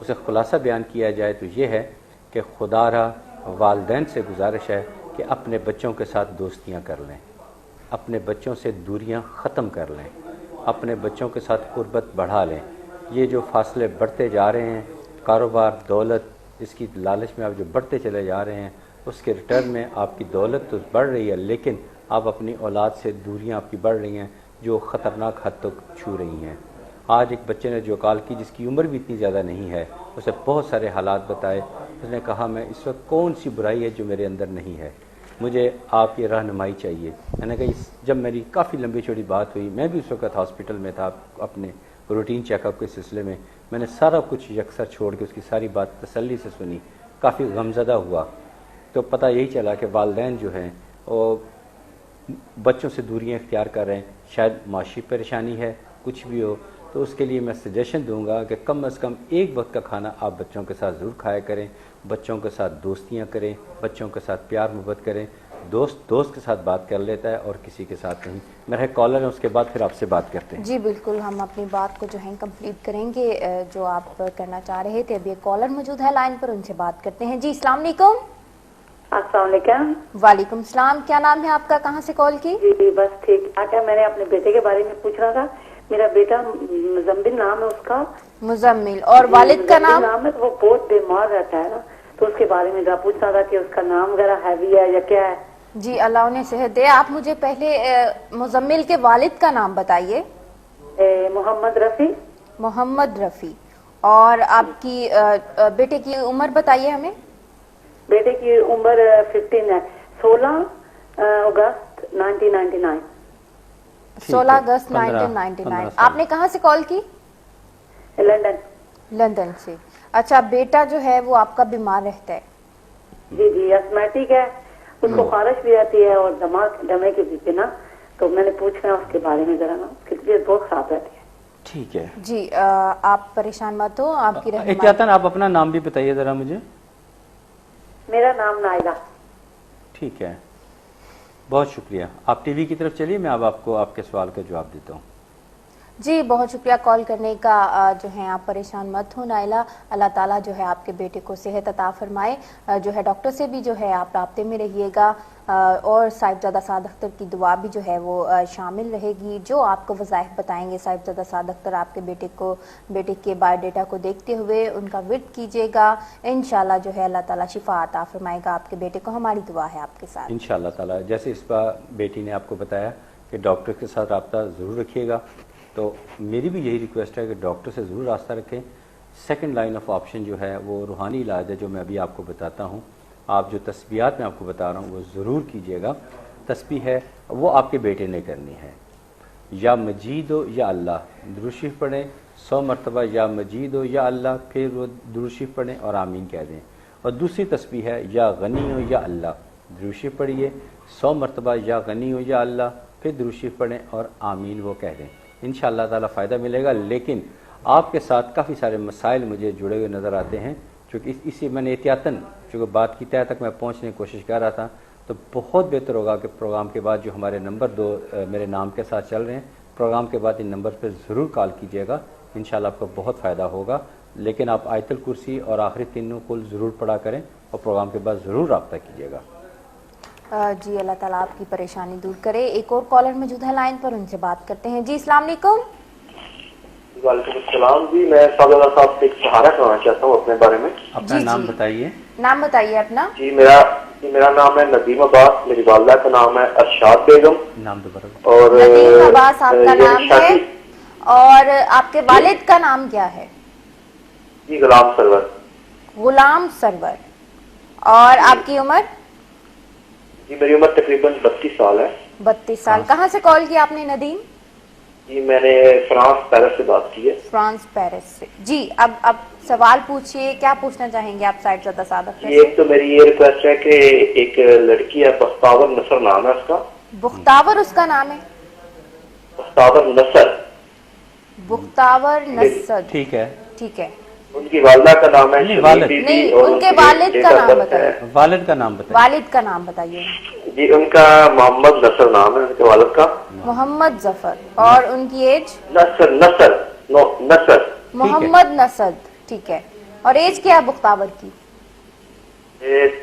اسے خلاصہ بیان کیا جائے تو یہ ہے کہ خدا را والدین سے گزارش ہے کہ اپنے بچوں کے ساتھ دوستیاں کر لیں، اپنے بچوں سے دوریاں ختم کر لیں، اپنے بچوں کے ساتھ قربت بڑھا لیں۔ یہ جو فاصلے بڑھتے جا رہے ہیں، کاروبار، دولت، اس کی لالچ میں آپ جو بڑھتے چلے جا رہے ہیں، اس کے ریٹرن میں آپ کی دولت تو بڑھ رہی ہے، لیکن آپ اپنی اولاد سے دوریاں آپ کی بڑھ رہی ہیں جو خطرناک حد تک چھو رہی ہیں۔ آج ایک بچے نے جو کال کی جس کی عمر بھی اتنی زیادہ نہیں ہے، اسے بہت سارے حالات بتائے، اس نے کہا میں اس وقت کون سی برائی ہے جو میرے اندر نہیں ہے، مجھے آپ کی رہنمائی چاہیے۔ میں نے کہا جب میری کافی لمبی چوڑی بات ہوئی، میں بھی اس وقت ہاسپٹل میں تھا اپنے روٹین چیک اپ کے سلسلے میں نے سارا کچھ یکسر چھوڑ کے اس کی ساری بات تسلی سے سنی، کافی غمزدہ ہوا۔ تو پتہ یہی چلا کہ والدین جو ہیں وہ بچوں سے دوریاں اختیار کر رہے ہیں، شاید معاشی پریشانی ہے، کچھ بھی ہو، تو اس کے لیے میں سجیشن دوں گا کہ کم از کم ایک وقت کا کھانا آپ بچوں کے ساتھ ضرور کھایا کریں، بچوں کے ساتھ دوستیاں کریں، بچوں کے ساتھ پیار محبت کریں۔ دوست کے ساتھ بات کر لیتا ہے اور کسی کے ساتھ نہیں۔ میرا کالر ہے، اس کے بعد پھر آپ سے بات کرتے ہیں۔ جی بالکل، ہم اپنی بات کو جو ہے کمپلیٹ کریں گے جو آپ کرنا چاہ رہے تھے۔ ابھی ایک کالر موجود ہے لائن پر، ان سے بات کرتے ہیں۔ جی السلام علیکم۔ السلام علیکم۔ وعلیکم السلام، کیا نام ہے آپ کا، کہاں سے کال کی؟ جی بس ٹھیک ٹھاک ہے۔ میں نے اپنے بیٹے کے بارے میں پوچھ رہا تھا، میرا بیٹا مزمل نام ہے اس کا۔ مزمل، اور والد کا نام؟ ہے، وہ بہت بیمار رہتا ہے نا، تو اس کے بارے میں ذرا پوچھ رہا تھا کہ اس کا نام وغیرہ ہیوی ہے یا کیا ہے۔ جی اللہ انہیں صحت دے۔ آپ مجھے پہلے مزمل کے والد کا نام بتائیے۔ محمد رفیع۔ محمد رفیع۔ اور آپ کی بیٹے کی عمر بتائیے ہمیں۔ بیٹے کی عمر 15 ہے، 16 اگست 1999۔ 16 اگست 1999۔ آپ نے کہاں سے کال کی؟ لندن۔ لندن سے۔ اچھا، بیٹا جو ہے وہ آپ کا بیمار رہتا ہے؟ جی اسمیٹک ہے، اس کو خارش بھی آتی ہے اور دمے کی بھی نا، تو میں نے پوچھنا ہے اس کے بارے میں ذرا نا، اس کی طبیعت بہت خراب رہتی ہے۔ ٹھیک ہے جی آپ پریشان مت ہو، آپ کی رہنمائی۔ احتیاطاً آپ اپنا نام بھی بتائیے ذرا مجھے۔ میرا نام نائلہ۔ ٹھیک ہے، بہت شکریہ۔ آپ ٹی وی کی طرف چلیے، میں اب آپ کو آپ کے سوال کا جواب دیتا ہوں۔ جی بہت شکریہ کال کرنے کا۔ جو ہے آپ پریشان مت ہو نائلہ، اللہ تعالیٰ جو ہے آپ کے بیٹے کو صحت عطا فرمائے۔ جو ہے ڈاکٹر سے بھی جو ہے آپ رابطے میں رہیے گا، اور صاحبزادہ سعد اختر کی دعا بھی جو ہے وہ شامل رہے گی۔ جو آپ کو وظائف بتائیں گے صاحبزادہ سعد اختر، آپ کے بیٹے کے بایو ڈیٹا کو دیکھتے ہوئے ان کا ورد کیجیے گا، انشاءاللہ جو ہے اللہ تعالیٰ شفا عطا فرمائے گا آپ کے بیٹے کو۔ ہماری دعا ہے آپ کے ساتھ انشاءاللہ تعالیٰ۔ جیسے اس بار بیٹی نے آپ کو بتایا کہ ڈاکٹر کے ساتھ رابطہ ضرور رکھیے گا، تو میری بھی یہی ریکویسٹ ہے کہ ڈاکٹر سے ضرور رابطہ رکھیں۔ سیکنڈ لائن آف آپشن جو ہے وہ روحانی علاج ہے، جو میں ابھی آپ کو بتاتا ہوں۔ آپ جو تسبیحات میں آپ کو بتا رہا ہوں وہ ضرور کیجیے گا۔ تسبیح ہے وہ آپ کے بیٹے نے کرنی ہے، یا مجید ہو یا اللہ، درود شریف پڑھیں 100 مرتبہ، یا مجید ہو یا اللہ، پھر وہ درود شریف پڑھیں اور آمین کہہ دیں۔ اور دوسری تسبیح ہے یا غنی ہو یا اللہ، درود شریف پڑھیے 100 مرتبہ، یا غنی ہو یا اللہ، پھر درود شریف پڑھیں اور آمین وہ کہہ دیں۔ انشاءاللہ تعالیٰ فائدہ ملے گا۔ لیکن آپ کے ساتھ کافی سارے مسائل مجھے جڑے ہوئے نظر آتے ہیں، چونکہ اسی میں نے احتیاطاً چونکہ بات کی تہ تک میں پہنچنے کی کوشش کر رہا تھا، تو بہت بہتر ہوگا کہ پروگرام کے بعد جو ہمارے نمبر 2 میرے نام کے ساتھ چل رہے ہیں، پروگرام کے بعد ان نمبر پہ ضرور کال کیجیے گا، انشاءاللہ آپ کو بہت فائدہ ہوگا۔ لیکن آپ آیت الکرسی اور آخری تینوں کل ضرور پڑھا کریں اور پروگرام کے بعد ضرور رابطہ کیجیے گا۔ جی اللہ تعالیٰ آپ کی پریشانی دور کرے۔ ایک اور کالر موجود ہے لائن پر، ان سے بات کرتے ہیں۔ جی السلام علیکم۔ وعلیکم السلام۔ جی میں صاحبزادہ صاحب سے ایک سہارا کرنا چاہتا ہوں اپنے بارے میں۔ اپنا جی نام بتائیے۔ نام بتائیے اپنا۔ جی میرا نام ہے ندیم عباس، میری والدہ کا نام ہے ارشاد بیگم۔ نام دوبارہ۔ اور ندیم عباس آپ کا نام ہے، اور آپ کے والد کا نام کیا ہے؟ جی غلام سرور۔ غلام سرور۔ اور آپ کی عمر؟ جی میری عمر تقریباً 32 سال ہے۔ 32 سال۔ کہاں سے کال کیا آپ نے ندیم؟ جی میں نے فرانس پیرس سے بات کی ہے۔ فرانس پیرس سے۔ جی اب سوال پوچھیے، کیا پوچھنا چاہیں گے آپ صاحبزادہ سعد اختر جی ایک تو میری یہ ریکویسٹ ہے کہ ایک لڑکی ہے، بختاور نصر نام ہے اس کا۔ بختاور اس کا نام ہے؟ بختاور نصر۔ بختاور نصر، ٹھیک ہے۔ ٹھیک ہے۔ ان کی والدہ کا نام ہے نہیں، والد شمیم بی بی، نہیں، اور ان کے کی والد ڈیٹ کا آف نام برتھ بتائیے۔ ہے- والد کا نام بتائیے۔ والد کا نام بتائیے۔ جی ان کا محمد نصر نام ہے ان کے والد کا۔ محمد ظفر۔ اور ان کی ایج؟ نصر۔ محمد نصد، ٹھیک ہے۔ اور ایج کیا ہے بختاور کی؟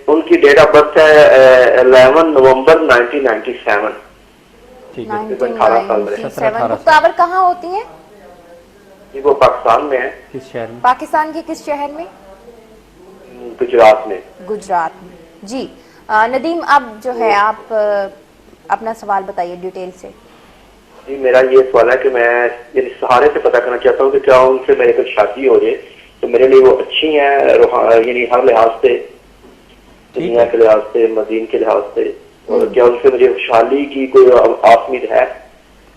ان کی ڈیٹ آف برتھ ہے 11 نومبر 1997. ٹھیک ہے. 1997. بختاور کہاں ہوتی ہیں؟ جی وہ پاکستان میں ہے. کس شہر میں؟ پاکستان کے کس شہر میں؟ گجرات میں. گجرات میں. جی ندیم، اب جو ہے آپ اپنا سوال بتائیے ڈیٹیل سے. جی میرا یہ سوال ہے کہ میں یعنی سہارے سے پتہ کرنا چاہتا ہوں کہ کیا ان سے میرے کو شادی ہو جائے تو میرے لیے وہ اچھی ہیں یعنی ہر لحاظ سے، دنیا کے لحاظ سے، مدین کے لحاظ سے، اور کیا ان سے مجھے خوشحالی کی کوئی آسمید ہے؟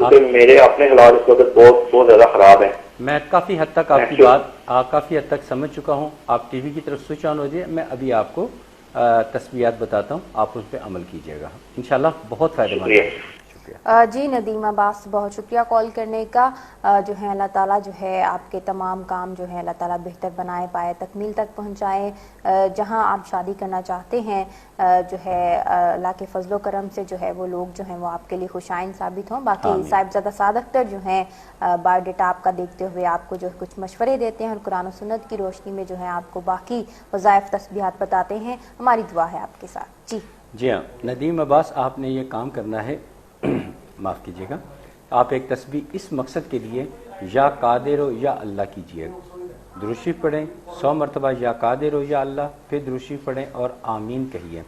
کیونکہ میرے اپنے حالات اس وقت بہت زیادہ خراب ہیں. میں کافی حد تک آپ کی بات کافی حد تک سمجھ چکا ہوں. آپ ٹی وی کی طرف سوئچ آن ہو جائے. میں ابھی آپ کو تسبیحات بتاتا ہوں، آپ اس پہ عمل کیجیے گا انشاءاللہ. بہت فائدہ مند ہے. جی ندیم عباس، بہت شکریہ کال کرنے کا. جو ہے اللہ تعالیٰ جو ہے آپ کے تمام کام جو ہے اللہ تعالیٰ بہتر بنائے، پائے تکمیل تک پہنچائیں. جہاں آپ شادی کرنا چاہتے ہیں جو ہے اللہ کے فضل و کرم سے جو ہے وہ لوگ جو ہیں وہ آپ کے لیے خوشائن ثابت ہوں. باقی صاحبزادہ سعد اختر جو ہیں بایو ڈیٹا آپ کا دیکھتے ہوئے آپ کو جو کچھ مشورے دیتے ہیں اور قرآن و سنت کی روشنی میں جو ہے آپ کو باقی وظائف تسبیحات بتاتے ہیں. ہماری دعا ہے آپ کے ساتھ. جی ہاں ندیم عباس، آپ نے یہ کام کرنا ہے. معاف کیجیے گا. آپ ایک تسبیح اس مقصد کے لیے یا قادر ہو یا اللہ کیجیے. درود شریف پڑھیں 100 مرتبہ یا قادر ہو یا اللہ، پھر درود شریف پڑھیں اور آمین کہیے.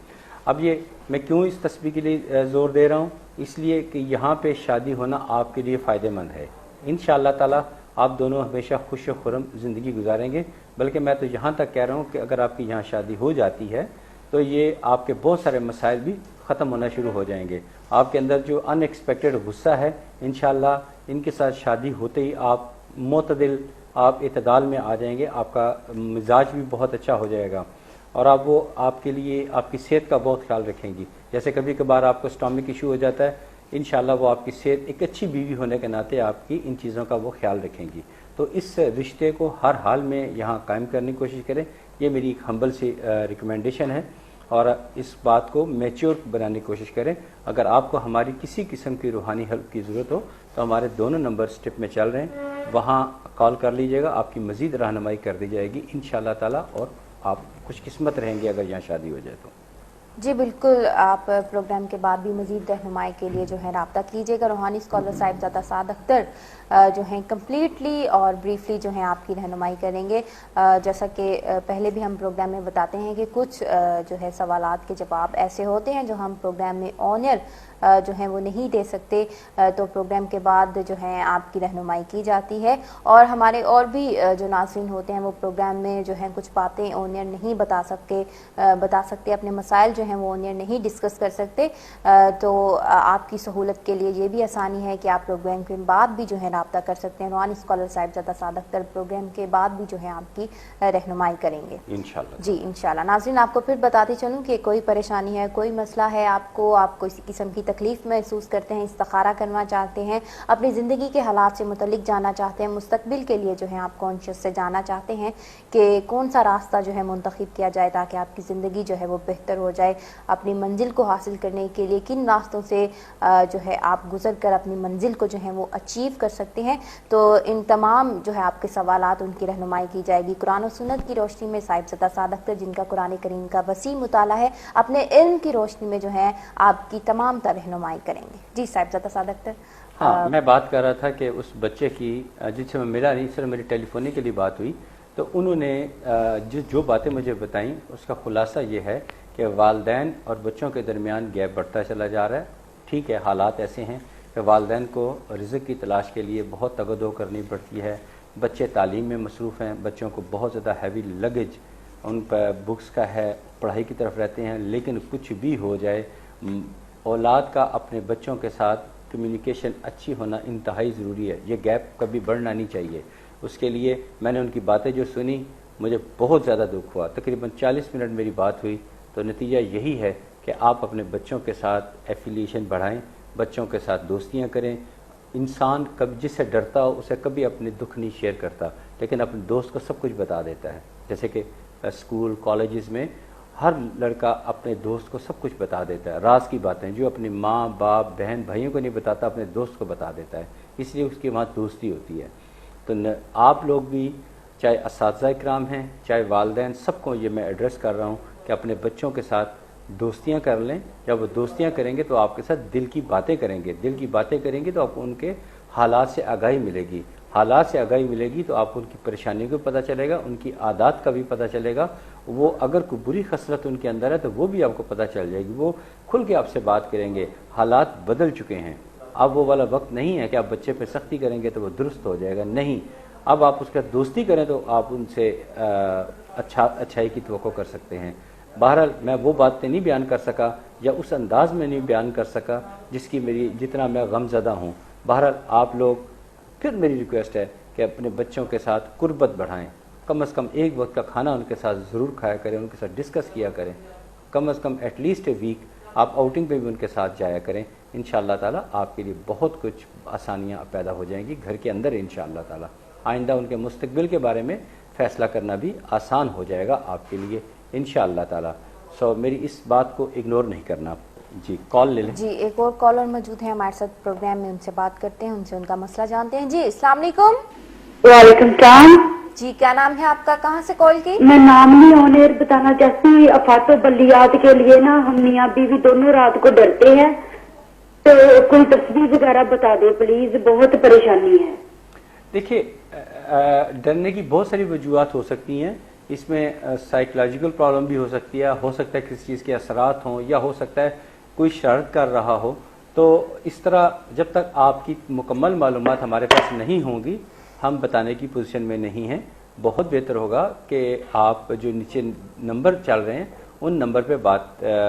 اب یہ میں کیوں اس تسبیح کے لیے زور دے رہا ہوں؟ اس لیے کہ یہاں پہ شادی ہونا آپ کے لیے فائدہ مند ہے. انشاءاللہ تعالی آپ دونوں ہمیشہ خوش و خرم زندگی گزاریں گے. بلکہ میں تو یہاں تک کہہ رہا ہوں کہ اگر آپ کی یہاں شادی ہو جاتی ہے تو یہ آپ کے بہت سارے مسائل بھی ختم ہونا شروع ہو جائیں گے. آپ کے اندر جو ان ایکسپیکٹڈ غصہ ہے انشاءاللہ ان کے ساتھ شادی ہوتے ہی آپ معتدل، آپ اعتدال میں آ جائیں گے. آپ کا مزاج بھی بہت اچھا ہو جائے گا اور آپ کے لیے آپ کی صحت کا بہت خیال رکھیں گی. جیسے کبھی کبھار آپ کو اسٹامک ایشو ہو جاتا ہے، انشاءاللہ وہ آپ کی صحت، ایک اچھی بیوی ہونے کے ناطے آپ کی ان چیزوں کا وہ خیال رکھیں گی. تو اس رشتے کو ہر حال میں یہاں قائم کرنے کی کوشش کریں. یہ میری ایک ہمبل سی ریکمنڈیشن ہے اور اس بات کو میچور بنانے کی کوشش کریں. اگر آپ کو ہماری کسی قسم کی روحانی ہیلپ کی ضرورت ہو تو ہمارے دونوں نمبر سٹپ میں چل رہے ہیں، وہاں کال کر لیجیے گا. آپ کی مزید رہنمائی کر دی جائے گی انشاءاللہ تعالی اور آپ خوش قسمت رہیں گے اگر یہاں شادی ہو جائے تو. جی بالکل. آپ پروگرام کے بعد بھی مزید رہنمائی کے لیے جو ہے رابطہ کیجیے گا. روحانی اسکالر صاحبزادہ سعد اختر جو ہیں کمپلیٹلی اور بریفلی جو ہیں آپ کی رہنمائی کریں گے. جیسا کہ پہلے بھی ہم پروگرام میں بتاتے ہیں کہ کچھ جو ہے سوالات کے جواب ایسے ہوتے ہیں جو ہم پروگرام میں آن ایئر جو ہیں وہ نہیں دے سکتے، تو پروگرام کے بعد جو ہے آپ کی رہنمائی کی جاتی ہے. اور ہمارے اور بھی جو ناظرین ہوتے ہیں وہ پروگرام میں جو ہیں کچھ باتیں آن ایئر نہیں بتا سکتے، اپنے مسائل جو ہیں وہ آن ایئر نہیں ڈسکس کر سکتے. تو آپ کی سہولت کے لیے یہ بھی آسانی ہے کہ آپ پروگرام کے بعد بھی جو ہے رابطہ کر سکتے ہیں. روحانی اسکالر صاحبزادہ سعد اختر پروگرام کے بعد بھی جو ہے آپ کی رہنمائی کریں گے انشاءاللہ. جی انشاءاللہ. ناظرین آپ کو پھر بتاتی چلوں کہ کوئی پریشانی ہے، کوئی مسئلہ ہے، آپ کسی قسم کی تکلیف محسوس کرتے ہیں، استخارہ کرنا چاہتے ہیں، اپنی زندگی کے حالات سے متعلق جاننا چاہتے ہیں، مستقبل کے لیے جو ہے آپ کانشیس سے جاننا چاہتے ہیں کہ کون سا راستہ جو ہے منتخب کیا جائے تاکہ آپ کی زندگی جو ہے وہ بہتر ہو جائے، اپنی منزل کو حاصل کرنے کے لیے کن راستوں سے جو ہے آپ گزر کر اپنی منزل کو جو ہے وہ اچیو کر سکتے ہیں، تو ان تمام جو ہے آپ کے سوالات ان کی رہنمائی کی جائے گی قرآن و سنت کی روشنی میں. صاحبزادہ سعد اختر جن کا قرآن کریم کا وسیع مطالعہ ہے، اپنے علم کی روشنی میں جو ہے آپ کی تمام رہنمائی کریں گے. جی صاحبزادہ سعد اختر. ہاں میں بات کر رہا تھا کہ اس بچے کی جس سے میں ملا نہیں، صرف میری ٹیلی فونی کے لیے بات ہوئی، تو انہوں نے جو باتیں مجھے بتائیں اس کا خلاصہ یہ ہے کہ والدین اور بچوں کے درمیان گیپ بڑھتا چلا جا رہا ہے. ٹھیک ہے، حالات ایسے ہیں کہ والدین کو رزق کی تلاش کے لیے بہت تگدو کرنی پڑتی ہے. بچے تعلیم میں مصروف ہیں، بچوں کو بہت زیادہ ہیوی لگیج ان پہ بکس کا ہے، پڑھائی کی طرف رہتے ہیں. لیکن کچھ بھی ہو جائے، اولاد کا اپنے بچوں کے ساتھ کمیونیکیشن اچھی ہونا انتہائی ضروری ہے. یہ گیپ کبھی بڑھنا نہیں چاہیے. اس کے لیے میں نے ان کی باتیں جو سنی مجھے بہت زیادہ دکھ ہوا. تقریباً 40 منٹ میری بات ہوئی، تو نتیجہ یہی ہے کہ آپ اپنے بچوں کے ساتھ ایفیلیشن بڑھائیں، بچوں کے ساتھ دوستیاں کریں. انسان کبھی جس سے ڈرتا ہو اسے کبھی اپنے دکھ نہیں شیئر کرتا، لیکن اپنے دوست کو سب کچھ بتا دیتا ہے. جیسے کہ اسکول کالجز میں ہر لڑکا اپنے دوست کو سب کچھ بتا دیتا ہے، راز کی باتیں جو اپنی ماں باپ بہن بھائیوں کو نہیں بتاتا اپنے دوست کو بتا دیتا ہے. اس لیے اس کی وہاں دوستی ہوتی ہے. تو آپ لوگ بھی چاہے اساتذہ اکرام ہیں چاہے والدین، سب کو یہ میں ایڈریس کر رہا ہوں کہ اپنے بچوں کے ساتھ دوستیاں کر لیں. جب وہ دوستیاں کریں گے تو آپ کے ساتھ دل کی باتیں کریں گے، دل کی باتیں کریں گے تو آپ کو ان کے حالات سے آگاہی ملے گی، حالات سے آگاہی ملے گی تو آپ کو ان کی پریشانیوں کو پتہ چلے گا، ان کی عادات کا بھی پتہ چلے گا. وہ اگر کوئی بری خصلت ان کے اندر ہے تو وہ بھی آپ کو پتہ چل جائے گی، وہ کھل کے آپ سے بات کریں گے. حالات بدل چکے ہیں، اب وہ والا وقت نہیں ہے کہ آپ بچے پہ سختی کریں گے تو وہ درست ہو جائے گا. نہیں، اب آپ اس کا دوستی کریں تو آپ ان سے اچھائی کی توقع کر سکتے ہیں. بہرحال میں وہ باتیں نہیں بیان کر سکا یا اس انداز میں نہیں بیان کر سکا جس کی جتنا میں غم زدہ ہوں. بہرحال آپ لوگ، پھر میری ریکویسٹ ہے کہ اپنے بچوں کے ساتھ قربت بڑھائیں، کم از کم ایک وقت کا کھانا ان کے ساتھ ضرور کھایا کریں، ان کے ساتھ ڈسکس کیا کریں، کم از کم ایٹ لیسٹ اے ویک آپ آؤٹنگ پہ بھی ان کے ساتھ جایا کریں. انشاءاللہ تعالیٰ آپ کے لیے بہت کچھ آسانیاں پیدا ہو جائیں گی گھر کے اندر انشاءاللہ تعالیٰ. آئندہ ان کے مستقبل کے بارے میں فیصلہ کرنا بھی آسان ہو جائے گا آپ کے لیے انشاءاللہ تعالیٰ. میری اس بات کو اگنور نہیں کرنا. جی کال لے لیں. جی ایک اور کالر موجود ہے ہمارے ساتھ پروگرام میں، ان سے بات کرتے ہیں، ان سے ان کا مسئلہ جانتے ہیں. جی السلام علیکم. وعلیکم السلام. جی کیا نام ہے آپ کا، کہاں سے کال کی؟ میں نام نہیں ہونے بتانا چاہتی ہوں. افات و بلیات کے لیے نا ہم میاں بیوی دونوں رات کو ڈرتے ہیں، تو کوئی تصویر وغیرہ بتا دے پلیز، بہت پریشانی ہے. دیکھیے ڈرنے کی بہت ساری وجوہات ہو سکتی ہیں. اس میں سائیکولوجیکل پرابلم بھی ہو سکتی ہے، ہو سکتا ہے کسی چیز کے اثرات ہوں، یا ہو سکتا ہے کوئی شرارت کر رہا ہو. تو اس طرح جب تک آپ کی مکمل معلومات ہمارے پاس نہیں ہوں گی ہم بتانے کی پوزیشن میں نہیں ہیں. بہت بہتر ہوگا کہ آپ جو نیچے نمبر چل رہے ہیں ان نمبر پہ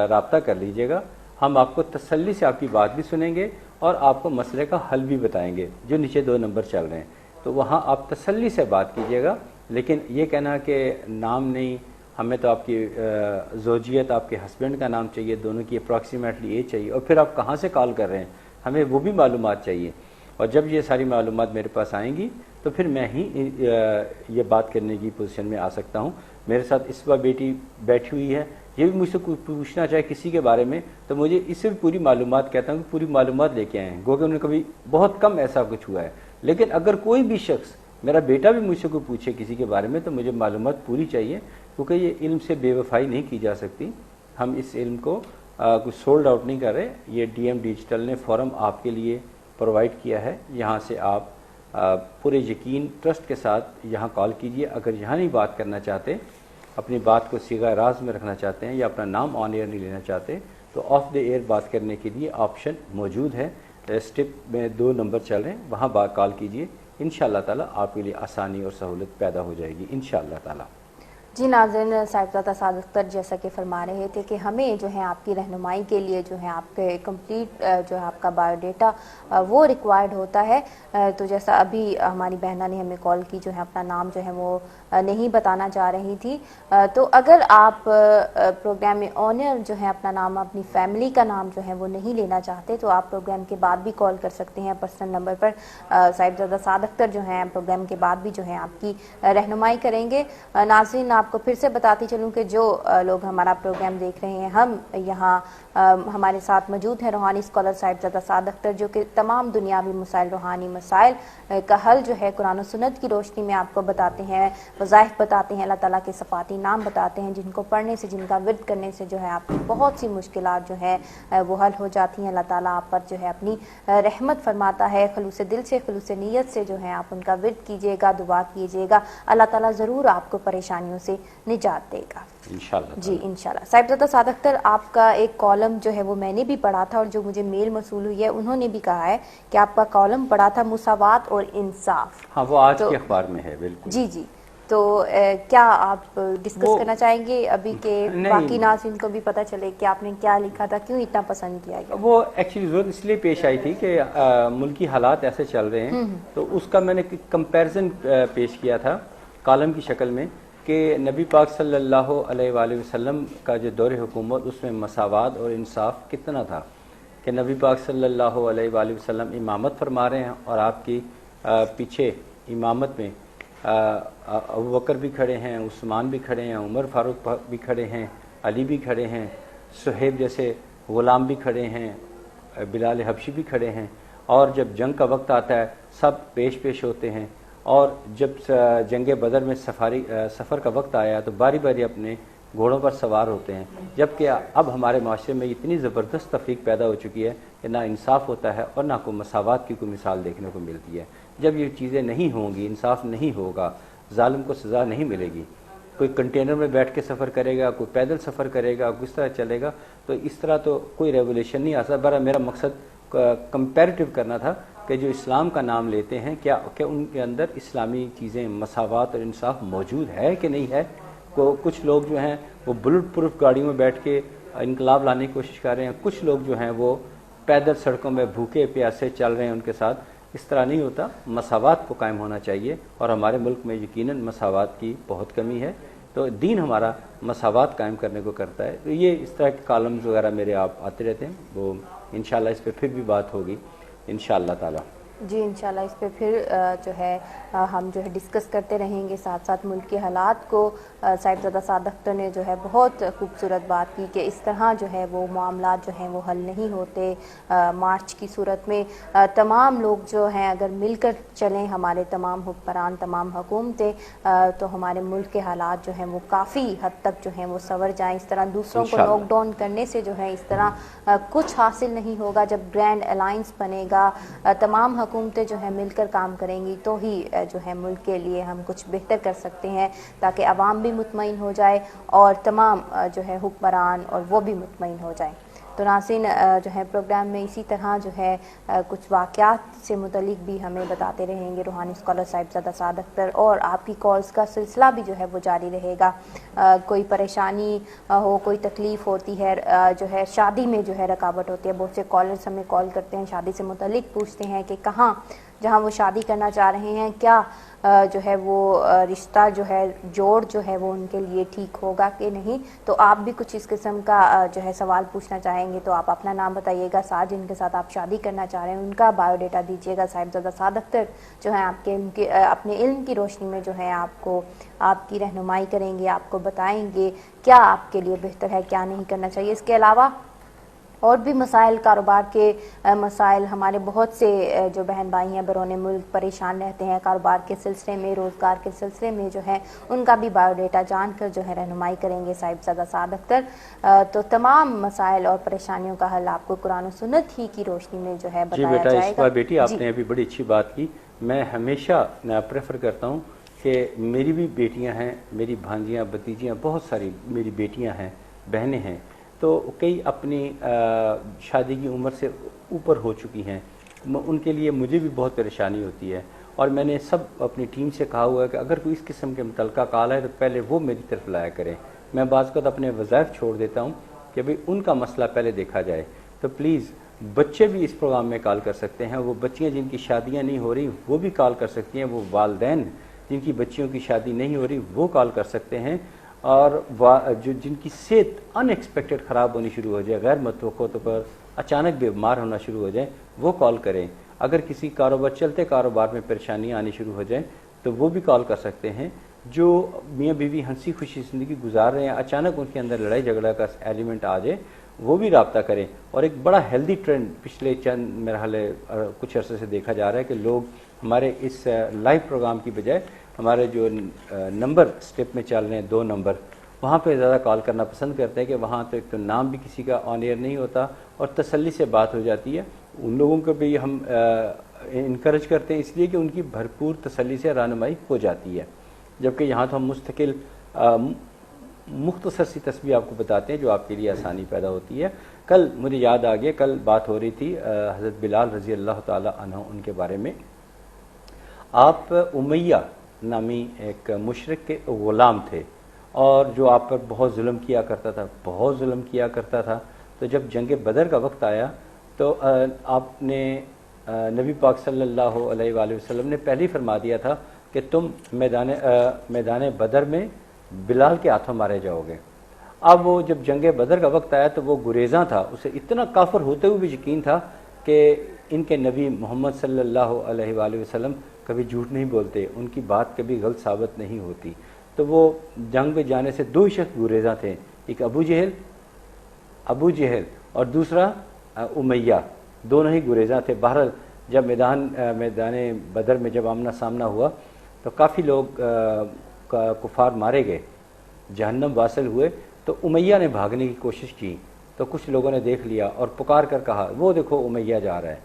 رابطہ کر لیجئے گا. ہم آپ کو تسلی سے آپ کی بات بھی سنیں گے اور آپ کو مسئلے کا حل بھی بتائیں گے. جو نیچے 2 نمبر چل رہے ہیں تو وہاں آپ تسلی سے بات کیجئے گا. لیکن یہ کہنا کہ نام نہیں، ہمیں تو آپ کی زوجیت، آپ کے ہسبینڈ کا نام چاہیے، دونوں کی اپروکسیمیٹلی ایج چاہیے، اور پھر آپ کہاں سے کال کر رہے ہیں ہمیں وہ بھی معلومات چاہیے. اور جب یہ ساری معلومات میرے پاس آئیں گی تو پھر میں ہی یہ بات کرنے کی پوزیشن میں آ سکتا ہوں. میرے ساتھ اس وقت بیٹی بیٹھی ہوئی ہے، یہ بھی مجھ سے کوئی پوچھنا چاہے کسی کے بارے میں تو مجھے اس سے بھی پوری معلومات کہتا ہوں کہ پوری معلومات لے کے آئے ہیں. گو کہ انہیں کبھی بہت کم ایسا کچھ ہوا ہے. لیکن اگر کوئی بھی شخص، میرا بیٹا بھی مجھ سے کوئی پوچھے کسی کے بارے میں تو مجھے معلومات پوری چاہیے، کیونکہ یہ علم سے بے وفائی نہیں کی جا سکتی. ہم اس علم کو کچھ سولڈ آؤٹ نہیں کر رہے. یہ ڈی ایم ڈیجیٹل نے فورم آپ کے لیے پرووائڈ کیا ہے. یہاں سے آپ پورے یقین ٹرسٹ کے ساتھ یہاں کال کیجئے. اگر یہاں نہیں بات کرنا چاہتے، اپنی بات کو صیغہ راز میں رکھنا چاہتے ہیں یا اپنا نام آن ایئر نہیں لینا چاہتے تو آف دا ایئر بات کرنے کے لیے آپشن موجود ہے. اسٹیپ میں 2 نمبر چل رہے ہیں، وہاں کال کیجئے. انشاءاللہ تعالیٰ آپ کے لیے آسانی اور سہولت پیدا ہو جائے گی انشاءاللہ تعالیٰ. جی ناظرین، صاحبزادہ سعد اختر جیسا کہ فرما رہے تھے کہ ہمیں جو ہے آپ کی رہنمائی کے لیے جو ہے آپ کے کمپلیٹ جو ہے آپ کا بایو ڈیٹا وہ ریکوائرڈ ہوتا ہے. تو جیسا ابھی ہماری بہنہ نے ہمیں کال کی، جو ہے اپنا نام جو ہے وہ نہیں بتانا چاہ رہی تھی. تو اگر آپ پروگرام میں آنر جو ہے اپنا نام، اپنی فیملی کا نام جو ہے وہ نہیں لینا چاہتے تو آپ پروگرام کے بعد بھی کال کر سکتے ہیں پرسنل نمبر پر. صاحبزادہ سعد اختر جو ہیں پروگرام کے بعد بھی جو ہے آپ کی رہنمائی کریں گے. ناظرین آپ کو پھر سے بتاتی چلوں کہ جو لوگ ہمارا پروگرام دیکھ رہے ہیں، ہم یہاں ہمارے ساتھ موجود ہیں روحانی اسکالر صاحبزادہ سعد اختر، جو کہ تمام دنیاوی مسائل، روحانی مسائل کا حل جو ہے قرآن و سنت کی روشنی میں آپ کو بتاتے ہیں، وظائف بتاتے ہیں، اللہ تعالیٰ کے صفاتی نام بتاتے ہیں جن کو پڑھنے سے، جن کا ورد کرنے سے جو ہے آپ کی بہت سی مشکلات جو ہے وہ حل ہو جاتی ہیں. اللہ تعالیٰ آپ پر جو ہے اپنی رحمت فرماتا ہے. خلوص دل سے، خلوص نیت سے جو ہے آپ ان کا ورد کیجیے گا، دعا کیجیے گا، اللہ تعالیٰ ضرور آپ کو پریشانیوں سے نجات دے گا انشاءاللہ. جی انشاءاللہ. صاحبزادہ سعد اختر، آپ کا ایک کالم جو ہے وہ میں نے بھی پڑھا تھا اور جو مجھے میل موصول ہوئی ہے انہوں نے بھی کہا ہے کہ آپ کا کالم پڑھا تھا مساوات اور انصاف. ہاں وہ آج کے اخبار میں ہے. بالکل جی جی. تو کیا آپ ڈسکس کرنا چاہیں گے ابھی کہ باقی ناظرین کو بھی پتہ چلے کہ آپ نے کیا لکھا تھا، کیوں اتنا پسند کیا گیا؟ وہ ایکچولی ضرورت اس لیے پیش آئی تھی کہ ملکی حالات ایسے چل رہے ہیں تو اس کا میں نے کمپیریزن پیش کیا تھا کالم کی شکل میں کہ نبی پاک صلی اللہ علیہ وآلہ وسلم کا جو دور حکومت اس میں مساوات اور انصاف کتنا تھا کہ نبی پاک صلی اللہ علیہ وآلہ وسلم امامت فرما رہے ہیں اور آپ کی پیچھے امامت میں ابوبکر بھی کھڑے ہیں، عثمان بھی کھڑے ہیں، عمر فاروق بھی کھڑے ہیں، علی بھی کھڑے ہیں، صہیب جیسے غلام بھی کھڑے ہیں، بلال حبشی بھی کھڑے ہیں. اور جب جنگ کا وقت آتا ہے سب پیش ہوتے ہیں اور جب جنگ بدر میں سفر کا وقت آیا تو باری باری اپنے گھوڑوں پر سوار ہوتے ہیں، جبکہ اب ہمارے معاشرے میں اتنی زبردست تفریق پیدا ہو چکی ہے کہ نہ انصاف ہوتا ہے اور نہ کوئی مساوات کی کوئی مثال دیکھنے کو ملتی ہے۔ جب یہ چیزیں نہیں ہوں گی، انصاف نہیں ہوگا، ظالم کو سزا نہیں ملے گی، کوئی کنٹینر میں بیٹھ کے سفر کرے گا، کوئی پیدل سفر کرے گا، کس طرح چلے گا، تو اس طرح تو کوئی ریولیوشن نہیں آ سکتا۔ برا میرا مقصد کمپیریٹیو کرنا تھا کہ جو اسلام کا نام لیتے ہیں کیا ان کے اندر اسلامی چیزیں، مساوات اور انصاف موجود ہے کہ نہیں ہے۔ کچھ لوگ جو ہیں وہ بلٹ پروف گاڑیوں میں بیٹھ کے انقلاب لانے کی کوشش کر رہے ہیں، کچھ لوگ جو ہیں وہ پیدل سڑکوں میں بھوکے پیاسے چل رہے ہیں ان کے ساتھ۔ اس طرح نہیں ہوتا، مساوات کو قائم ہونا چاہیے، اور ہمارے ملک میں یقیناً مساوات کی بہت کمی ہے، تو دین ہمارا مساوات قائم کرنے کو کرتا ہے۔ تو یہ اس طرح کے کالمز وغیرہ میرے آپ آتے رہتے ہیں، وہ انشاءاللہ اس پہ پھر بھی بات ہوگی انشاءاللہ تعالی۔ جی انشاءاللہ اس پہ پھر جو ہے ہم جو ہے ڈسکس کرتے رہیں گے، ساتھ ساتھ ملک کے حالات کو صاحبزادہ سعد اختر نے جو ہے بہت خوبصورت بات کی کہ اس طرح جو ہے وہ معاملات جو ہیں وہ حل نہیں ہوتے۔ مارچ کی صورت میں تمام لوگ جو ہیں اگر مل کر چلیں، ہمارے تمام حکمران، تمام حکومتیں، تو ہمارے ملک کے حالات جو ہیں وہ کافی حد تک جو ہیں وہ سنور جائیں۔ اس طرح دوسروں کو لاک ڈاؤن کرنے سے جو ہے اس طرح کچھ حاصل نہیں ہوگا۔ جب گرینڈ الائنس بنے گا، تمام حکومتیں جو ہیں مل کر کام کریں گی تو ہی جو ہے ملک کے لیے ہم کچھ بہتر کر سکتے ہیں، تاکہ عوام بھی مطمئن ہو جائے اور تمام جو ہے حکمران اور وہ بھی مطمئن ہو جائیں۔ تو ناظرین جو ہے پروگرام میں اسی طرح جو ہے کچھ واقعات سے متعلق بھی ہمیں بتاتے رہیں گے روحانی اسکالر صاحبزادہ سعد اختر، اور آپ کی کالز کا سلسلہ بھی جو ہے وہ جاری رہے گا۔ کوئی پریشانی ہو، کوئی تکلیف ہوتی ہے، جو ہے شادی میں جو ہے رکاوٹ ہوتی ہے، بہت سے کالرز ہمیں کال کرتے ہیں، شادی سے متعلق پوچھتے ہیں کہ کہاں جہاں وہ شادی کرنا چاہ رہے ہیں کیا جو ہے وہ رشتہ جو ہے جوڑ جو ہے وہ ان کے لیے ٹھیک ہوگا کہ نہیں۔ تو آپ بھی کچھ اس قسم کا جو ہے سوال پوچھنا چاہیں گے تو آپ اپنا نام بتائیے گا، ساتھ جن کے ساتھ آپ شادی کرنا چاہ رہے ہیں ان کا بایو ڈیٹا دیجیے گا۔ صاحبزادہ سعد اختر جو ہے آپ کے اپنے علم کی روشنی میں جو ہے آپ کی رہنمائی کریں گے، آپ کو بتائیں گے کیا آپ کے لیے بہتر ہے، کیا نہیں کرنا چاہیے۔ اس کے علاوہ اور بھی مسائل، کاروبار کے مسائل، ہمارے بہت سے جو بہن بھائی ہیں بیرون ملک پریشان رہتے ہیں کاروبار کے سلسلے میں، روزگار کے سلسلے میں جو ہے ان کا بھی بایو ڈیٹا جان کر جو ہے رہنمائی کریں گے صاحبزادہ سعد اختر۔ تو تمام مسائل اور پریشانیوں کا حل آپ کو قرآن و سنت ہی کی روشنی میں جو ہے بتایا جی جائے گا۔ بیٹی آپ نے ابھی بڑی اچھی بات کی۔ میں ہمیشہ پریفر کرتا ہوں کہ میری بھی بیٹیاں ہیں، میری بھانجیاں بھتیجیاں، بہت ساری میری بیٹیاں ہیں، بہنیں ہیں، تو کئی اپنی شادی کی عمر سے اوپر ہو چکی ہیں، ان کے لیے مجھے بھی بہت پریشانی ہوتی ہے، اور میں نے سب اپنی ٹیم سے کہا ہوا ہے کہ اگر کوئی اس قسم کے متعلقہ کال ہے تو پہلے وہ میری طرف لایا کریں۔ میں بعض اوقات اپنے وظائف چھوڑ دیتا ہوں کہ بھئی ان کا مسئلہ پہلے دیکھا جائے۔ تو پلیز بچے بھی اس پروگرام میں کال کر سکتے ہیں، وہ بچیاں جن کی شادیاں نہیں ہو رہی وہ بھی کال کر سکتی ہیں، وہ والدین جن کی بچیوں کی شادی نہیں ہو رہی وہ کال کر سکتے ہیں، اور جن کی صحت ان ایکسپیکٹڈ خراب ہونی شروع ہو جائے، غیر متوقع طور پر اچانک بیمار ہونا شروع ہو جائے، وہ کال کریں۔ اگر کسی چلتے کاروبار میں پریشانیاں آنی شروع ہو جائیں تو وہ بھی کال کر سکتے ہیں۔ جو میاں بیوی ہنسی خوشی زندگی گزار رہے ہیں، اچانک ان کے اندر لڑائی جھگڑا کا ایلیمنٹ آ جائے، وہ بھی رابطہ کریں۔ اور ایک بڑا ہیلدی ٹرینڈ پچھلے چند میرے حال کچھ عرصے سے دیکھا جا رہا ہے کہ لوگ ہمارے اس لائیو پروگرام کی بجائے ہمارے جو نمبر سٹیپ میں چل رہے ہیں 2 نمبر، وہاں پہ زیادہ کال کرنا پسند کرتے ہیں کہ وہاں تو ایک تو نام بھی کسی کا آن ایئر نہیں ہوتا اور تسلی سے بات ہو جاتی ہے۔ ان لوگوں کو بھی ہم انکریج کرتے ہیں اس لیے کہ ان کی بھرپور تسلی سے رہنمائی ہو جاتی ہے، جبکہ یہاں تو ہم مستقل مختصر سی تصویر آپ کو بتاتے ہیں جو آپ کے لیے آسانی پیدا ہوتی ہے۔ کل مجھے یاد آ گیا، کل بات ہو رہی تھی حضرت بلال رضی اللہ تعالی عنہ ان کے بارے میں۔ آپ امیہ نامی ایک مشرک کے غلام تھے، اور جو آپ پر بہت ظلم کیا کرتا تھا، تو جب جنگ بدر کا وقت آیا تو آپ نے نبی پاک صلی اللہ علیہ وآلہ وسلم نے پہلے ہی فرما دیا تھا کہ تم میدان بدر میں بلال کے ہاتھوں مارے جاؤ گے۔ اب وہ جب جنگ بدر کا وقت آیا تو وہ گریزاں تھا، اسے اتنا کافر ہوتے ہوئے بھی یقین تھا کہ ان کے نبی محمد صلی اللہ علیہ وآلہ وسلم کبھی جھوٹ نہیں بولتے، ان کی بات کبھی غلط ثابت نہیں ہوتی۔ تو وہ جنگ میں جانے سے 2 شخص گریزاں تھے، ایک ابو جہل اور دوسرا امیہ، دونوں ہی گریزاں تھے۔ بہرحال جب میدان بدر میں جب آمنا سامنا ہوا تو کافی لوگ کفار مارے گئے، جہنم واصل ہوئے، تو امیہ نے بھاگنے کی کوشش کی، تو کچھ لوگوں نے دیکھ لیا اور پکار کر کہا وہ دیکھو امیہ جا رہا ہے،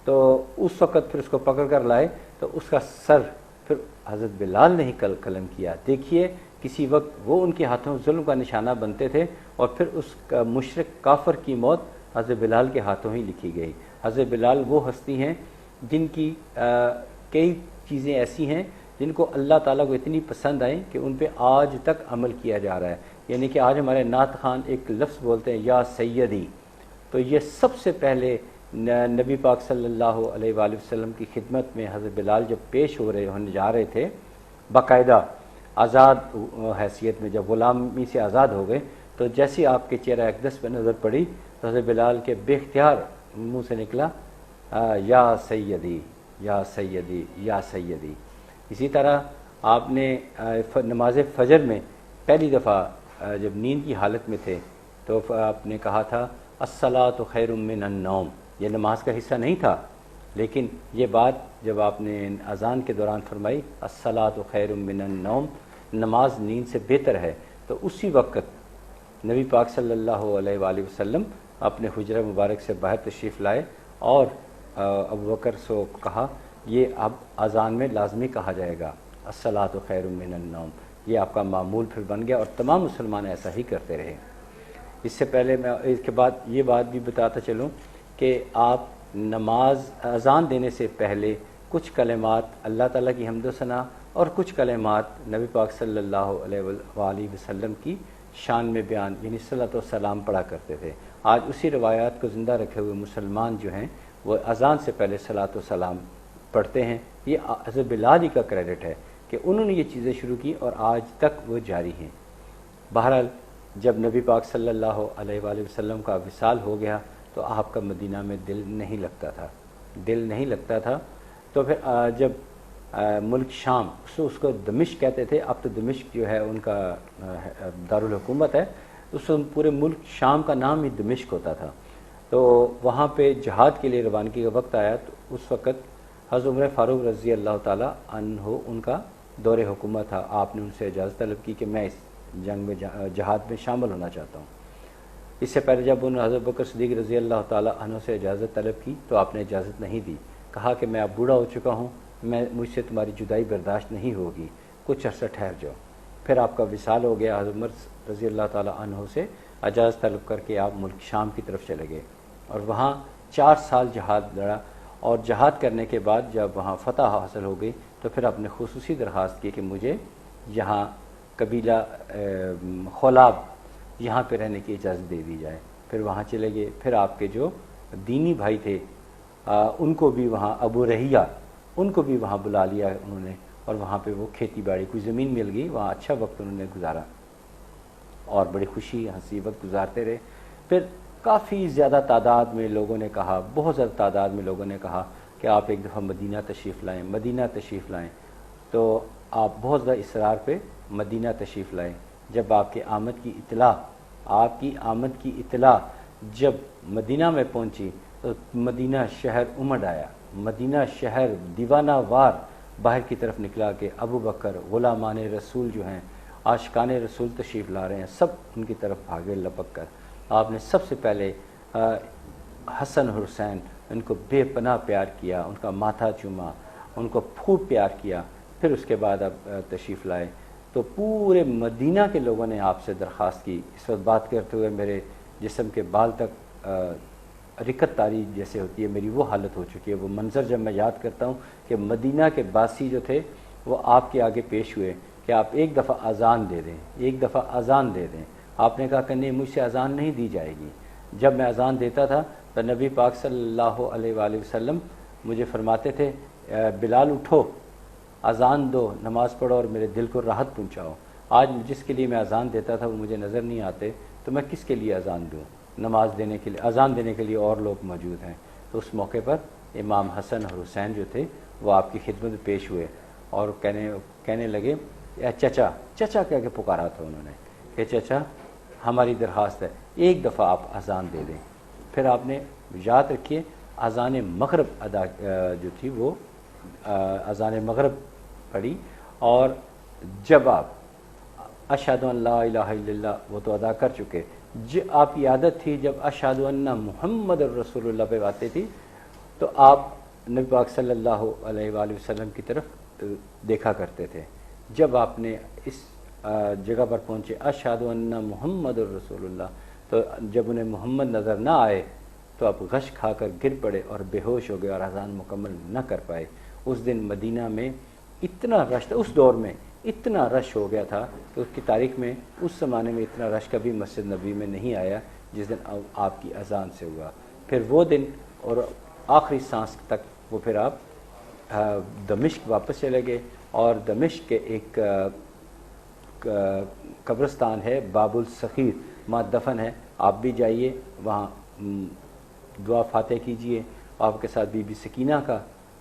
تو اس وقت پھر اس کو پکڑ کر لائے، تو اس کا سر پھر حضرت بلال نے ہی قلم کیا۔ دیکھیے کسی وقت وہ ان کے ہاتھوں ظلم کا نشانہ بنتے تھے، اور پھر اس مشرک کافر کی موت حضرت بلال کے ہاتھوں ہی لکھی گئی۔ حضرت بلال وہ ہستی ہیں جن کی کئی چیزیں ایسی ہیں جن کو اللہ تعالیٰ کو اتنی پسند آئیں کہ ان پہ آج تک عمل کیا جا رہا ہے۔ یعنی کہ آج ہمارے نعت خوان ایک لفظ بولتے ہیں یا سیدی، تو یہ سب سے پہلے نبی پاک صلی اللہ علیہ وآلہ وسلم کی خدمت میں حضرت بلال جب پیش ہونے جا رہے تھے باقاعدہ آزاد حیثیت میں، جب غلامی سے آزاد ہو گئے، تو جیسے آپ کے چہرہ اقدس پہ نظر پڑی تو حضرت بلال کے بے اختیار منہ سے نکلا یا سیدی یا سیدی یا سیدی۔ اسی طرح آپ نے نماز فجر میں پہلی دفعہ جب نیند کی حالت میں تھے تو آپ نے کہا تھا الصلاۃ خیر من النوم، یہ نماز کا حصہ نہیں تھا، لیکن یہ بات جب آپ نے اذان کے دوران فرمائی الصلاۃ خیر من النوم، نماز نیند سے بہتر ہے، تو اسی وقت نبی پاک صلی اللہ علیہ وآلہ وسلم اپنے حجرہ مبارک سے باہر تشریف لائے اور ابو بکر سے کہا یہ اب اذان میں لازمی کہا جائے گا الصلاۃ خیر من النوم، یہ آپ کا معمول پھر بن گیا، اور تمام مسلمان ایسا ہی کرتے رہے۔ اس سے پہلے میں اس کے بعد یہ بات بھی بتاتا چلوں کہ آپ نماز اذان دینے سے پہلے کچھ کلمات اللہ تعالیٰ کی حمد و ثنا اور کچھ کلمات نبی پاک صلی اللہ علیہ وآلہ وسلم کی شان میں بیان یعنی صلاۃ و سلام پڑھا کرتے تھے۔ آج اسی روایات کو زندہ رکھے ہوئے مسلمان جو ہیں وہ اذان سے پہلے صلاۃ و سلام پڑھتے ہیں۔ یہ حضرت بلال ہی کا کریڈٹ ہے کہ انہوں نے یہ چیزیں شروع کی اور آج تک وہ جاری ہیں۔ بہرحال جب نبی پاک صلی اللہ علیہ وآلہ وسلم کا وصال ہو گیا تو آپ کا مدینہ میں دل نہیں لگتا تھا، تو پھر جب ملک شام اس کو دمشق کہتے تھے، اب تو دمشق جو ہے ان کا دارالحکومت ہے، اس پورے ملک شام کا نام ہی دمشق ہوتا تھا، تو وہاں پہ جہاد کے لیے روانگی کا وقت آیا، تو اس وقت حضرت عمر فاروق رضی اللہ تعالیٰ عنہ ان کا دور حکومت تھا۔ آپ نے ان سے اجازت طلب کی کہ میں اس جنگ میں جہاد میں شامل ہونا چاہتا ہوں۔ اس سے پہلے جب انہوں نے حضرت بکر صدیق رضی اللہ تعالیٰ عنہ سے اجازت طلب کی تو آپ نے اجازت نہیں دی، کہا کہ میں اب بوڑھا ہو چکا ہوں، مجھ سے تمہاری جدائی برداشت نہیں ہوگی، کچھ عرصہ ٹھہر جاؤ۔ پھر آپ کا وصال ہو گیا، حضرت عمر رضی اللہ تعالیٰ عنہ سے اجازت طلب کر کے آپ ملک شام کی طرف چلے گئے اور وہاں 4 سال جہاد لڑا، اور جہاد کرنے کے بعد جب وہاں فتح حاصل ہو گئی تو پھر آپ نے خصوصی درخواست کی کہ مجھے یہاں قبیلہ خولاب یہاں پہ رہنے کی اجازت دے دی جائے۔ پھر وہاں چلے گئے، پھر آپ کے جو دینی بھائی تھے ان کو بھی وہاں ابو رحیہ ان کو بھی وہاں بلا لیا انہوں نے، اور وہاں پہ وہ کھیتی باڑی کوئی زمین مل گئی، وہاں اچھا وقت انہوں نے گزارا اور بڑی خوشی ہنسی وقت گزارتے رہے۔ پھر کافی زیادہ تعداد میں لوگوں نے کہا، بہت زیادہ تعداد میں لوگوں نے کہا کہ آپ ایک دفعہ مدینہ تشریف لائیں، تو آپ بہت زیادہ اصرار پہ مدینہ تشریف لائیں۔ جب آپ کی آمد کی اطلاع جب مدینہ میں پہنچی تو مدینہ شہر امڑ آیا، مدینہ شہر دیوانہ وار باہر کی طرف نکلا کہ ابو بکر غلامان رسول جو ہیں، عاشقان رسول تشریف لا رہے ہیں، سب ان کی طرف بھاگے لپک کر۔ آپ نے سب سے پہلے حسن حسین ان کو بے پناہ پیار کیا، ان کا ماتھا چوما، ان کو خوب پیار کیا، پھر اس کے بعد آپ تشریف لائے۔ تو پورے مدینہ کے لوگوں نے آپ سے درخواست کی۔ اس وقت بات کرتے ہوئے میرے جسم کے بال تک رکت طاری جیسے ہوتی ہے، میری وہ حالت ہو چکی ہے۔ وہ منظر جب میں یاد کرتا ہوں کہ مدینہ کے باسی جو تھے وہ آپ کے آگے پیش ہوئے کہ آپ ایک دفعہ اذان دے دیں، آپ نے کہا کہ نہیں، مجھ سے اذان نہیں دی جائے گی۔ جب میں اذان دیتا تھا تو نبی پاک صلی اللہ علیہ وآلہ وسلم مجھے فرماتے تھے بلال اٹھو، اذان دو، نماز پڑھو اور میرے دل کو راحت پہنچاؤ۔ آج جس کے لیے میں اذان دیتا تھا وہ مجھے نظر نہیں آتے، تو میں کس کے لیے اذان دوں؟ اذان دینے کے لیے اور لوگ موجود ہیں۔ تو اس موقع پر امام حسن اور حسین جو تھے وہ آپ کی خدمت میں پیش ہوئے اور کہنے لگے چچا کہہ کے پکارا تھا انہوں نے کہ چچا ہماری درخواست ہے ایک دفعہ آپ اذان دے دیں۔ پھر آپ نے یاد رکھیے اذان مغرب جو تھی وہ اذان مغرب پڑھی اور جب آپ اشہدو ان لا الہ الا اللہ وہ تو ادا کر چکے، آپ کی عادت تھی جب اشہدو ان محمد الرسول اللہ پہ آتے تھی تو آپ نبی پاک صلی اللہ علیہ وآلہ وسلم کی طرف دیکھا کرتے تھے۔ جب آپ نے اس جگہ پر پہنچے اشہدو ان محمد الرسول اللہ، تو جب انہیں محمد نظر نہ آئے تو آپ غش کھا کر گر پڑے اور بے ہوش ہو گئے اور اذان مکمل نہ کر پائے۔ اس دن مدینہ میں اتنا رش تھا، اس دور میں اتنا رش ہو گیا تھا کہ اس کی تاریخ میں اس زمانے میں اتنا رش کبھی مسجد نبی میں نہیں آیا جس دن آپ کی اذان سے ہوا۔ پھر وہ دن اور آخری سانس تک وہ پھر آپ دمشق واپس چلے گئے، اور دمشق کے ایک قبرستان ہے باب الصخیر، وہاں دفن ہے، آپ بھی جائیے وہاں دعا فاتح کیجئے۔ آپ کے ساتھ بی بی سکینہ کا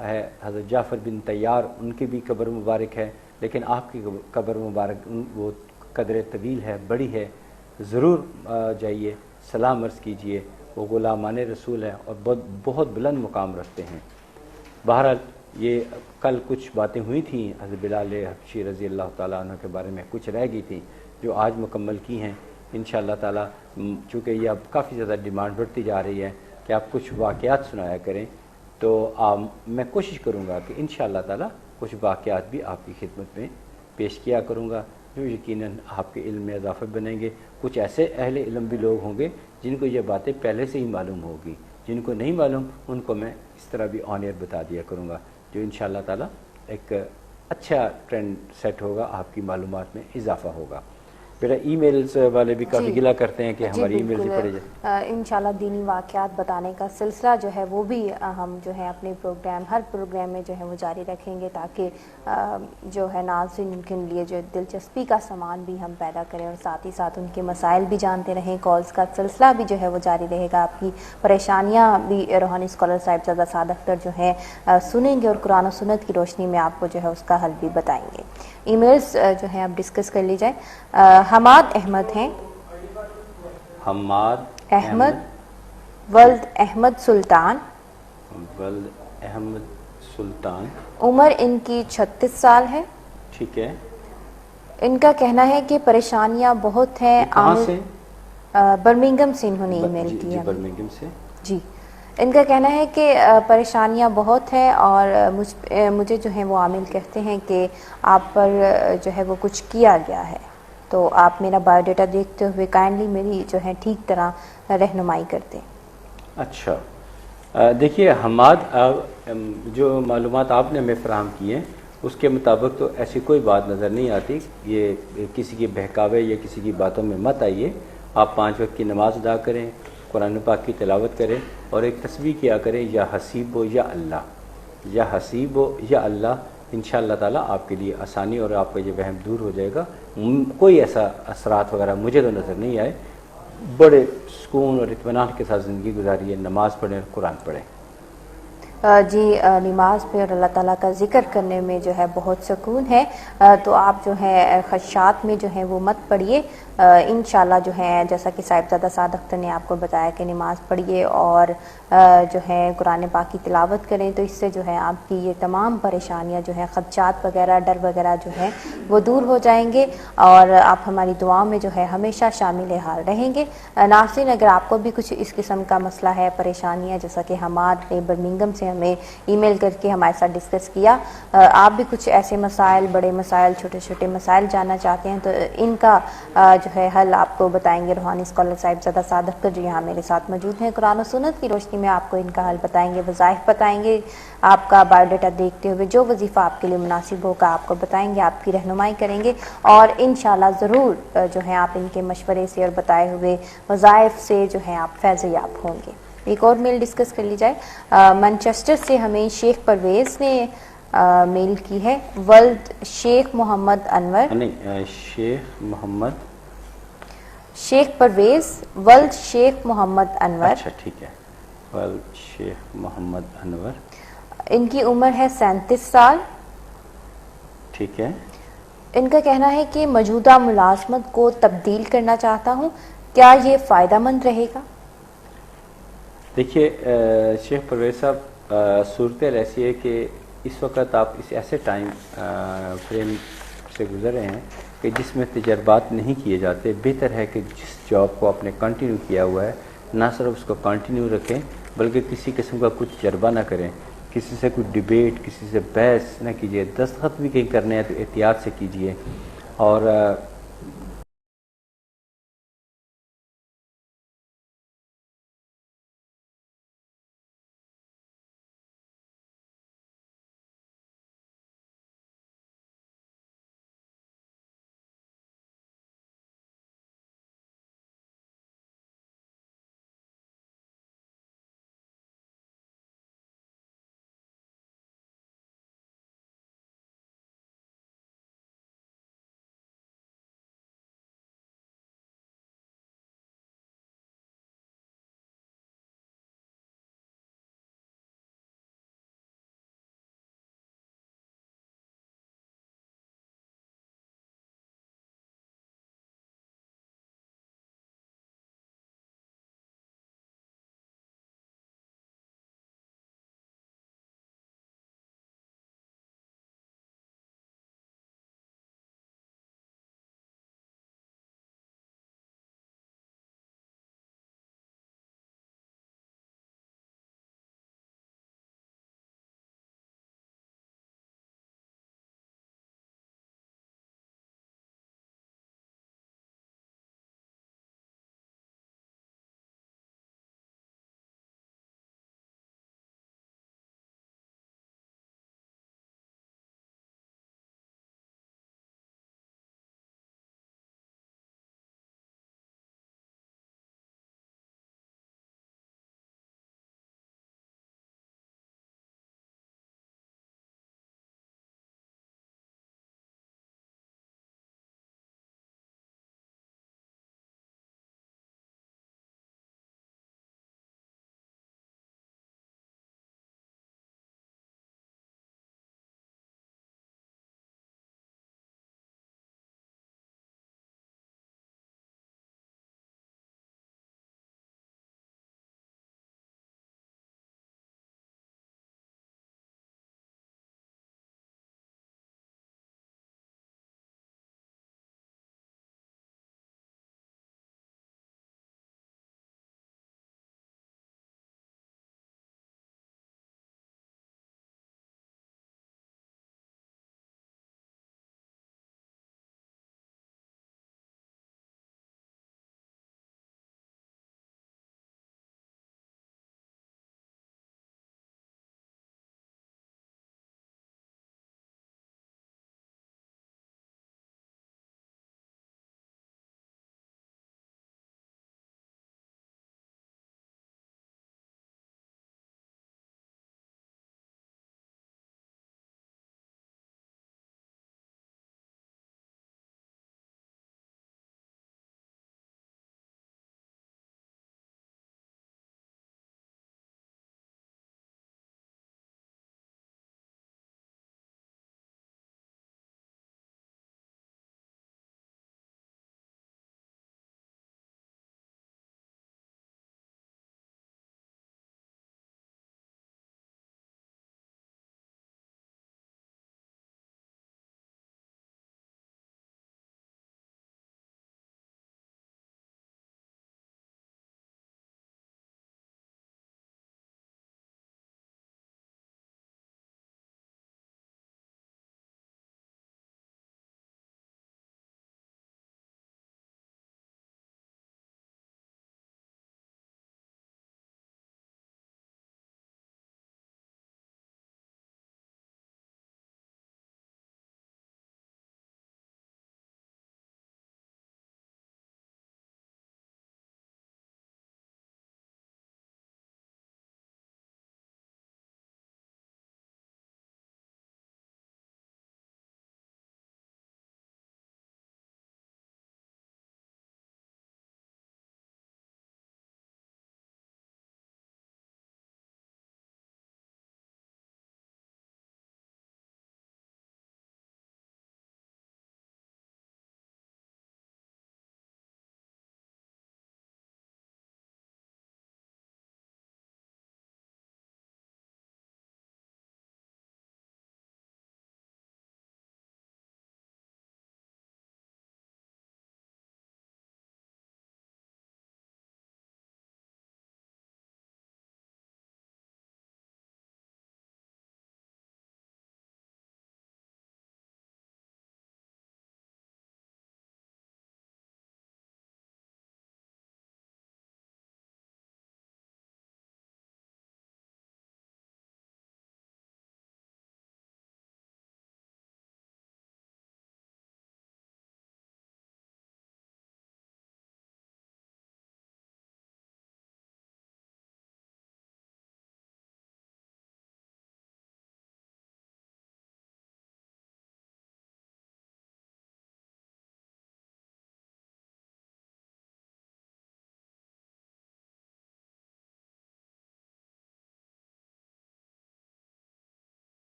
ہے، حضرت جعفر بن طیار ان کی بھی قبر مبارک ہے، لیکن آپ کی قبر مبارک وہ قدر طویل ہے، بڑی ہے، ضرور جائیے، سلام عرض کیجئے۔ وہ غلامان رسول ہیں اور بہت بلند مقام رکھتے ہیں۔ بہرحال یہ کل کچھ باتیں ہوئی تھیں حضرت بلال حبشی رضی اللہ تعالیٰ عنہ کے بارے میں، کچھ رہ گئی تھیں جو آج مکمل کی ہیں انشاءاللہ تعالیٰ۔ چونکہ یہ اب کافی زیادہ ڈیمانڈ بڑھتی جا رہی ہے کہ آپ کچھ واقعات سنایا کریں، تو میں کوشش کروں گا کہ انشاءاللہ تعالیٰ کچھ واقعات بھی آپ کی خدمت میں پیش کیا کروں گا جو یقیناً آپ کے علم میں اضافہ بنیں گے۔ کچھ ایسے اہل علم بھی لوگ ہوں گے جن کو یہ باتیں پہلے سے ہی معلوم ہوگی، جن کو نہیں معلوم ان کو میں اس طرح بھی آن ایئر بتا دیا کروں گا، جو انشاءاللہ تعالیٰ ایک اچھا ٹرینڈ سیٹ ہوگا، آپ کی معلومات میں اضافہ ہوگا۔ میرا ای میلز والے بھی کافی گلا کرتے ہیں کہ ہماری ای میل بھی پڑھے جائے۔ انشاءاللہ دینی واقعات بتانے کا سلسلہ جو ہے وہ بھی ہم جو ہے اپنے ہر پروگرام میں جو ہے وہ جاری رکھیں گے، تاکہ جو ہے ناظرین کے لیے جو دلچسپی کا سامان بھی ہم پیدا کریں اور ساتھ ہی ساتھ ان کے مسائل بھی جانتے رہیں۔ کالز کا سلسلہ بھی جو ہے وہ جاری رہے گا، آپ کی پریشانیاں بھی روحانی اسکالر صاحبزادہ سعد اختر جو ہے سنیں گے اور قرآن و سنت کی روشنی میں آپ کو جو ہے اس کا حل بھی بتائیں گے۔ ای میلز جو ہیں اب ڈسکس کر لی جائے۔ حماد احمد ہیں، حماد احمد ولد احمد سلطان، ولد احمد سلطان، عمر ان کی 36 سال ہے۔ ٹھیک ہے۔ ان کا کہنا ہے کہ پریشانیاں بہت ہیں۔ کہاں سے؟ برمنگھم سے انہوں نے ای میل کی جی ہے۔ برمنگھم سے۔ جی، ان کا کہنا ہے کہ پریشانیاں بہت ہیں اور مجھے جو ہے وہ عامل کہتے ہیں کہ آپ پر جو ہے وہ کچھ کیا گیا ہے، تو آپ میرا بایو ڈیٹا دیکھتے ہوئے کائنڈلی میری جو ہے ٹھیک طرح رہنمائی کرتے۔ اچھا، دیکھیے حماد، جو معلومات آپ نے ہمیں فراہم کی ہیں اس کے مطابق تو ایسی کوئی بات نظر نہیں آتی۔ یہ کسی کے بہکاوے یا کسی کی باتوں میں مت آئیے۔ آپ 5 وقت کی نماز ادا کریں، قرآن پاک کی تلاوت کریں اور ایک تسبیح کیا کریں، یا حسیب و یا اللہ، یا حسیب و یا اللہ۔ انشاءاللہ تعالیٰ آپ کے لیے آسانی اور آپ کا یہ وہم دور ہو جائے گا۔ کوئی ایسا اثرات وغیرہ مجھے تو نظر نہیں آئے۔ بڑے سکون اور اطمینان کے ساتھ زندگی گزاریے، نماز پڑھیں اور قرآن پڑھیں۔ جی، نماز پہ اور اللہ تعالیٰ کا ذکر کرنے میں جو ہے بہت سکون ہے، تو آپ جو ہے خدشات میں جو ہے وہ مت پڑھیے۔ انشاءاللہ جو ہے جیسا کہ صاحبزادہ سعد اختر نے آپ کو بتایا کہ نماز پڑھیے اور جو ہے قرآن پاک کی تلاوت کریں، تو اس سے جو ہے آپ کی یہ تمام پریشانیاں جو ہے خدشات وغیرہ، ڈر وغیرہ جو ہے وہ دور ہو جائیں گے اور آپ ہماری دعاؤں میں جو ہے ہمیشہ شامل حال رہیں گے۔ ناظرین، اگر آپ کو بھی کچھ اس قسم کا مسئلہ ہے، پریشانیاں، جیسا کہ ہمارے برمنگھم سے ہمیں ای میل کر کے ہمارے ساتھ ڈسکس کیا، آپ بھی کچھ ایسے مسائل، بڑے مسائل، چھوٹے چھوٹے مسائل جاننا چاہتے ہیں تو ان کا جو ہے حل آپ کو بتائیں گے روحانی اسکالر صاحبزادہ سعد اختر جو یہاں میرے ساتھ موجود ہیں۔ قرآن و سنت کی روشنی میں آپ کو ان کا حل بتائیں گے، وظائف بتائیں گے، آپ کا بایو ڈیٹا دیکھتے ہوئے جو وظیفہ آپ کے لیے مناسب ہوگا آپ کو بتائیں گے، آپ کی رہنمائی کریں گے اور انشاءاللہ ضرور جو ہے آپ ان کے مشورے سے اور بتائے ہوئے وظائف سے جو ہے آپ فیض یاب ہوں گے۔ ایک اور میل ڈسکس کر لی جائے۔ مانچسٹر سے ہمیں شیخ پرویز نے میل کی ہے، ولد شیخ محمد انور، نہیں، شیخ پرویز ولد شیخ محمد انور۔ اچھا ٹھیک ہے، ولد شیخ محمد انور۔ ان کی عمر ہے 37 سال۔ ٹھیک ہے۔ ان کا کہنا ہے کہ موجودہ ملازمت کو تبدیل کرنا چاہتا ہوں، کیا یہ فائدہ مند رہے گا؟ دیکھیے شیخ پرویز صاحب، صورتحال ایسی ہے کہ اس وقت آپ اس ایسے ٹائم فریم سے گزر رہے ہیں کہ جس میں تجربات نہیں کیے جاتے. بہتر ہے کہ جس جاب کو آپ نے کنٹینیو کیا ہوا ہے نہ صرف اس کو کنٹینیو رکھیں بلکہ کسی قسم کا کچھ تجربہ نہ کریں, کسی سے کوئی ڈیبیٹ, کسی سے بحث نہ کیجیے. دستخط بھی کہیں کرنے ہیں تو احتیاط سے کیجیے. اور